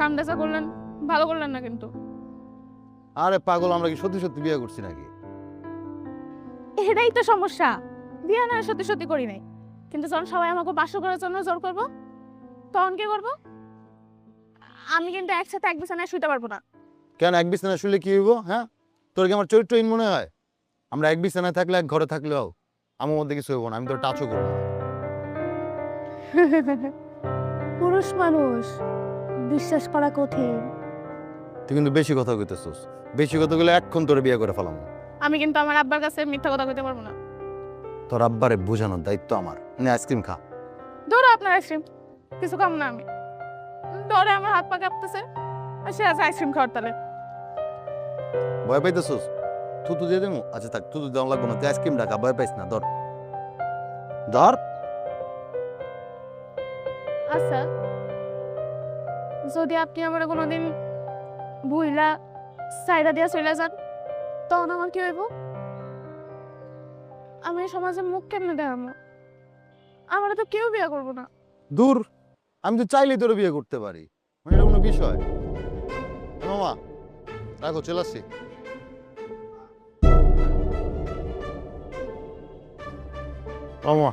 কামটা যা করলেন ভালো করলেন না কিন্তু। আরে পাগল, আমরা কি সত্যি সত্যি বিয়ে করছি নাকি? এটাই তো সমস্যা, বিয়ে না সত্যি সত্যি করি নাই, কিন্তু যখন সবাই আমাকে বাসর করার জন্য জোর করবো তখন কি করবো? আমি কিন্তু একসাথে এক বিছানায় শুতে পারবো না। কেন এক বিছানায় শুলে কি হইব? হ্যাঁ, তোর কি আমার চরিত্রহীন মনে হয়? আমরা এক বিছানায় থাকলে, এক ঘরে থাকলেও আমার মধ্যে কিছু হইব না, আমি তোর টাচও করবো না। পুরুষ মানুষ, বিশ্বাস করা কঠিন। তুই কিন্তু বেশি কথা কইতেছিস। বেশি কথা বলে এক্ষণ তোরে বিয়ে করে ফেলাম। আমি কিন্তু আমার আব্বার কাছে মিথ্যা কথা কইতে পারবো না। তোর আব্বারে বোঝানোর দায়িত্ব আমার। নে আইসক্রিম খা। ধরো আপনার আইসক্রিম, কিছু কম না আমি। ধরে আমার হাত পা কাঁপতেছে, আর সে আছে আইসক্রিম খাওয়ার তালে। ভয় পাইতেছিস? থুতু দিয়ে দেবো? আচ্ছা থাক, থুতু দেওয়া লাগবো না, তুই আইসক্রিম রাখা, ভয় পাইস না, ধর ধর। আচ্ছা, যদি আপনি আমার কোনোদিন ভুইলা সাইডা দিয়া চলে যান তখন আমার কি হইব? আমি এই সমাজে মুখ কেমনে দেখাবো? আমার তো কেউ বিয়ে করবো না। দূর, আমি তো চাইলেই তোরে বিয়ে করতে পারি, মানে এটা কোনো বিষয়? মামা রাখো, চলে আসছি। মামা